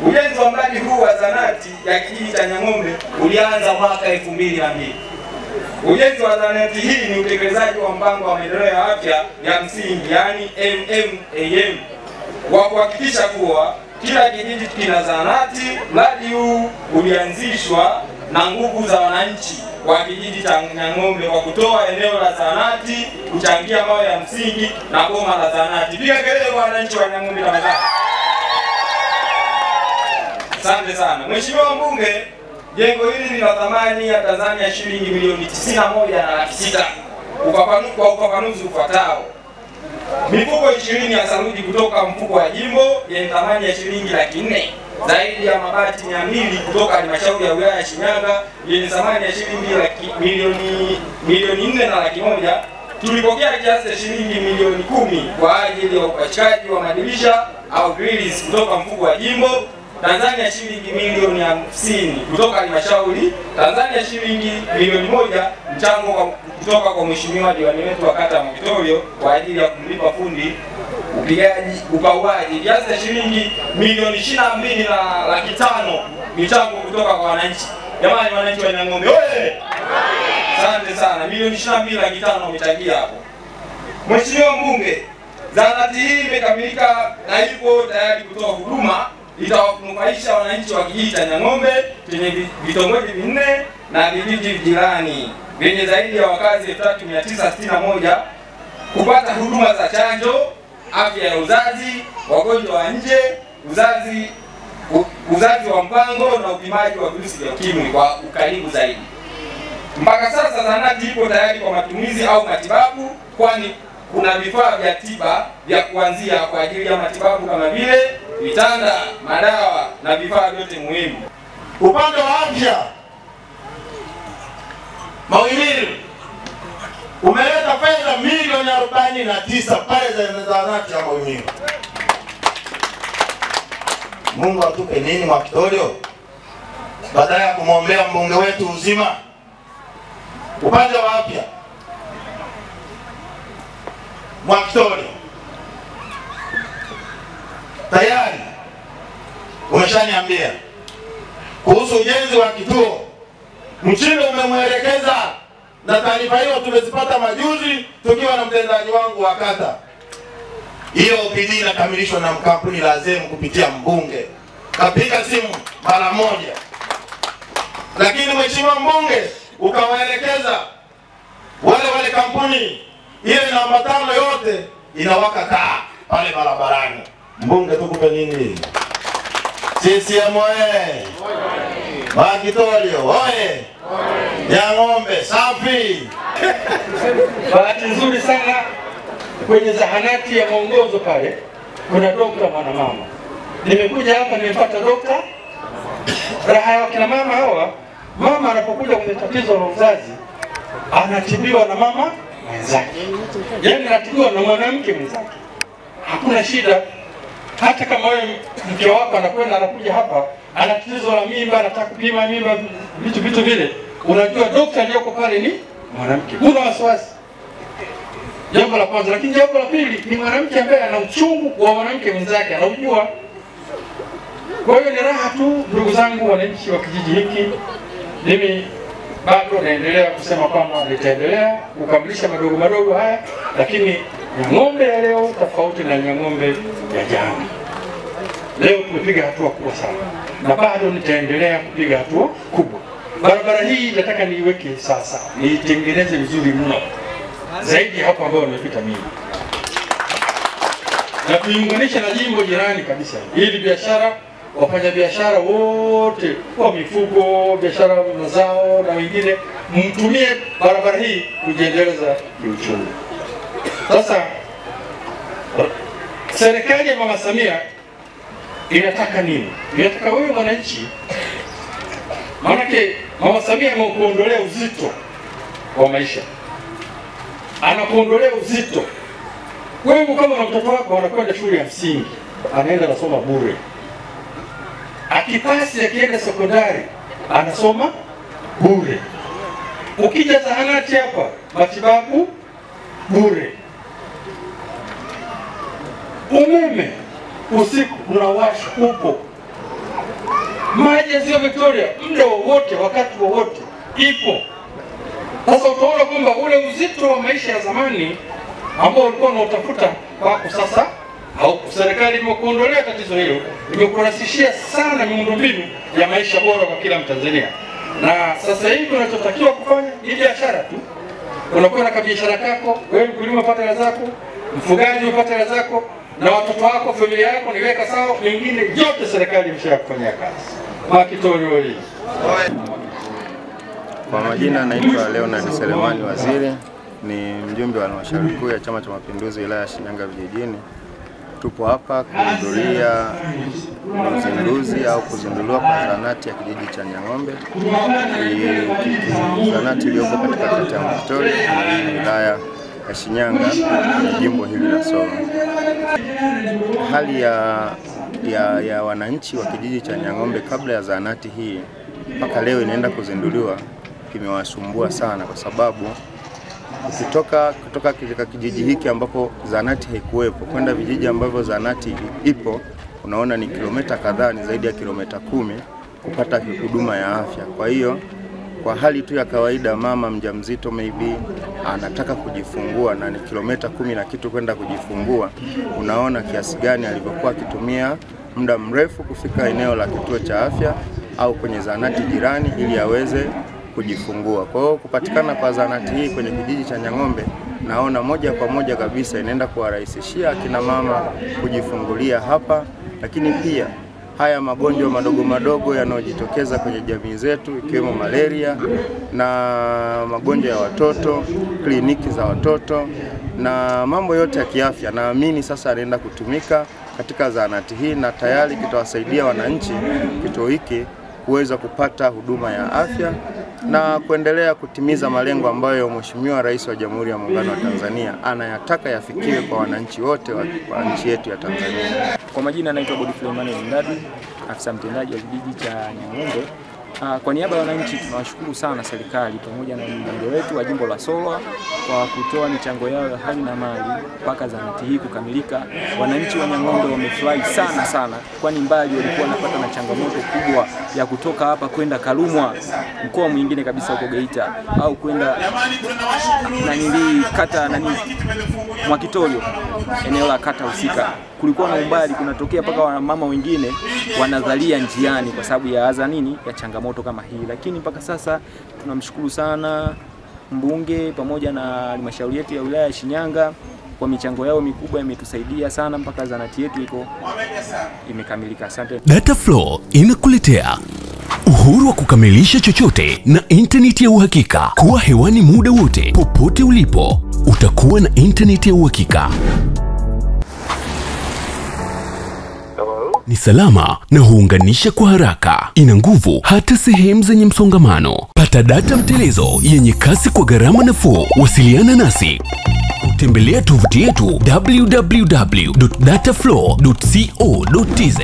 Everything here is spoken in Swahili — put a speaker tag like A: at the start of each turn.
A: Ujenzi wa mradi huu wa zahanati ya kijiji cha Nyang'ombe ulianza mwaka 2002. Ujenzi wa zahanati hii ni utekelezaji wa mpango wa maendeleo ya afya ya msingi, yani MMAM, wa kuhakikisha kuwa kila kijiji kina zahanati. Mradi huu ulianzishwa na nguvu za wananchi wa kijiji cha Nyang'ombe kwa kutoa eneo la zahanati, kuchangia mawe ya msingi na boma la zahanati. Piga kelele kwa wananchi wa Nyang'ombe tafadhali. Asante sana. Mheshimiwa Mbunge, jengo hili lina thamani ya Tanzania shilingi milioni 91,600,000. Kwa ufafanuzi ufuatao: mifuko 20 ya saruji kutoka mfuko wa jimbo yenye thamani ya shilingi 400,000, zaidi ya mabati 200 kutoka halmashauri ya wilaya ya Shinyanga yenye thamani ya shilingi milioni 4,100,000. Tulipokea kiasi cha shilingi milioni 10 kwa ajili ya upachikaji wa madirisha au grills kutoka mfuko wa jimbo, Tanzania shilingi milioni 50 kutoka halmashauri, Tanzania shilingi milioni 1 mchango kutoka kwa mheshimiwa diwani wetu wa kata Mwakitorio kwa ajili ya kumlipa fundi upauaji, kiasi cha shilingi milioni 22,500,000 michango kutoka kwa wananchi. Jamani wananchi wa Nyang'ombe oye! Asante sana. Milioni 22,500,000 wamechangia hapo. Mheshimiwa Mbunge, zahanati hii imekamilika na ipo tayari kutoa huduma itawanufaisha wananchi wa kijiji cha Nyang'ombe chenye vitongoji 4 na vijiji jirani vyenye zaidi ya wakazi 3961 kupata huduma za chanjo, afya ya uzazi, wagonjwa wa nje, uzazi wa mpango na upimaji wa virusi vya ukimwi kwa ukaribu zaidi. Mpaka sasa zahanati ipo tayari kwa matumizi au matibabu, kwani kuna vifaa vya tiba vya kuanzia kwa ajili ya matibabu kama vile vitanda, madawa na vifaa vyote muhimu.
B: Upande wa afya, Mawimiri umeleta fedha milioni 49 pale za zahanati ya Mawimiri. Mungu atupe nini Mwakitorio badala ya kumwombea mbunge wetu uzima. Upande wa afya, Mwakitorio tayari umeshaniambia kuhusu ujenzi wa kituo. Mchindo umemwelekeza na taarifa hiyo tumezipata majuzi tukiwa na mtendaji wangu wa kata. Hiyo OPD inakamilishwa na kampuni la Zem kupitia mbunge. Kapiga simu mara moja. Lakini mheshimiwa mbunge ukawaelekeza wale kampuni ile namba 5 yote inawaka taa pale barabarani. Mbunge tukupe nini? CCM oye! Mwakitorio oye! Nyang'ombe safi!
C: Bahati nzuri sana kwenye zahanati ya Mwongozo pale kuna dokta mwanamama. Nimekuja hapa nimepata dokta. Raha ya kina mama hawa, mama anapokuja kwenye tatizo la uzazi anatibiwa na mama mwenzake. Yaani anatibiwa na mwanamke mwenzake. Hakuna shida. Hata kama wewe mke wako anakuja hapa ana tatizo la mimba, anataka kupima mimba, vitu vile, unajua dokta aliyoko pale ni mwanamke. Huna wasiwasi. Jambo la kwanza. Lakini jambo la pili ni mwanamke ambaye ana uchungu wa mwanamke mwenzake, anaujua. Kwa hiyo ni raha tu ndugu zangu wananchi wa kijiji hiki. Mimi bado naendelea kusema kwamba nitaendelea kukamilisha madogo haya, lakini Nyang'ombe ya leo tofauti na Nyang'ombe ya jana. Leo tumepiga hatua kubwa sana na bado nitaendelea kupiga hatua kubwa. Barabara hii nataka niiweke sasa, niitengeneze vizuri mno zaidi hapo ambayo nimepita mimi, na tuiunganishe na jimbo jirani kabisa, ili biashara, wafanya biashara wote wa mifugo, biashara ya mazao na wengine mtumie barabara hii kujiendeleza kiuchumi. Sasa serikali ya Mama Samia inataka nini? Inataka wewe mwananchi, maanake Mama Samia amekuondolea uzito wa maisha, anakuondolea uzito. Wewe kama na mtoto wako anakwenda shule ya msingi, anaenda anasoma bure. Akipasi akienda sekondari anasoma bure. Ukija zahanati hapa matibabu bure. Umeme usiku unawasha upo. Maji ya Ziwa Victoria muda wowote, wakati wowote ipo. Sasa utaona kwamba ule uzito wa maisha ya zamani ambao ulikuwa unautafuta wako sasa haupo. Serikali imekuondolea tatizo hilo, imekurahisishia sana miundombinu ya maisha bora kwa kila Mtanzania. Na sasa hivi unachotakiwa kufanya ni biashara tu. Unakuwa na kabiashara kako, wewe mkulima unapata hela zako, mfugaji unapata hela zako, na watoto wako, familia yako niweka sawa, mengine yote serikali imeshakufanyia kazi. Makitorio hii.
D: Kwa majina naitwa Leonard Selemani Waziri, ni mjumbe wa halmashauri kuu ya Chama cha Mapinduzi wilaya ya Shinyanga vijijini. Tupo hapa kuhudhuria uzinduzi au kuzinduliwa kwa zahanati ya kijiji cha Nyang'ombe. Zahanati iliyopo katika kata ya Victoria na wilaya ya Shinyanga na jimbo hili la Solo. Hali ya wananchi wa kijiji cha Nyang'ombe kabla ya zahanati hii mpaka leo inaenda kuzinduliwa kimewasumbua sana, kwa sababu kutoka katika kijiji hiki ambapo zahanati haikuwepo kwenda vijiji ambavyo zahanati ipo, unaona ni kilomita kadhaa, ni zaidi ya kilomita 10 kupata huduma ya afya. Kwa hiyo kwa hali tu ya kawaida, mama mjamzito maybe anataka kujifungua na ni kilomita 10 na kitu kwenda kujifungua, unaona kiasi gani alivyokuwa akitumia muda mrefu kufika eneo la kituo cha afya au kwenye zahanati jirani ili aweze kujifungua. Kwa hiyo kupatikana kwa zahanati hii kwenye kijiji cha Nyang'ombe, naona moja kwa moja kabisa inaenda kuwarahisishia akina mama kujifungulia hapa, lakini pia haya magonjwa madogo madogo yanayojitokeza kwenye jamii zetu ikiwemo malaria na magonjwa ya watoto, kliniki za watoto na mambo yote ya kiafya, naamini sasa anaenda kutumika katika zahanati hii na tayari kitawasaidia wananchi kituo hiki kuweza kupata huduma ya afya na kuendelea kutimiza malengo ambayo Mheshimiwa Rais wa Jamhuri ya Muungano wa Tanzania anayataka yafikiwe kwa wananchi wote wa nchi yetu ya Tanzania.
E: Kwa majina naitwa Godfrey Emmanuel Ndadi, afisa mtendaji wa kijiji cha Nyang'ombe. Kwa niaba ya wananchi tunawashukuru sana serikali pamoja na mbunge wetu wa jimbo la Solo kwa kutoa michango yao ya hali na mali mpaka zahanati hii kukamilika. Wananchi wa Nyang'ombe wamefurahi sana, kwani mbali walikuwa wanapata na changamoto kubwa ya kutoka hapa kwenda Kalumwa, mkoa mwingine kabisa huko Geita, au kwenda kata Mwakitorio, eneo la kata husika. Kulikuwa na umbali, kunatokea mpaka mama wengine wanadhalia njiani kwa sababu ya ya changamoto kama hii. Lakini mpaka sasa tunamshukuru sana mbunge pamoja na halmashauri yetu ya wilaya ya Shinyanga kwa michango yao mikubwa, imetusaidia sana mpaka zahanati yetu imekamilika. Asante.
F: Dataflow inakuletea uhuru wa kukamilisha chochote na intaneti ya uhakika. Kuwa hewani muda wote, popote ulipo, utakuwa na intaneti ya uhakika. Ni salama na huunganisha kwa haraka. Ina nguvu hata sehemu zenye msongamano. Pata data mtelezo yenye kasi kwa gharama nafuu. Wasiliana nasi. Tembelea tovuti yetu www.dataflow.co.tz.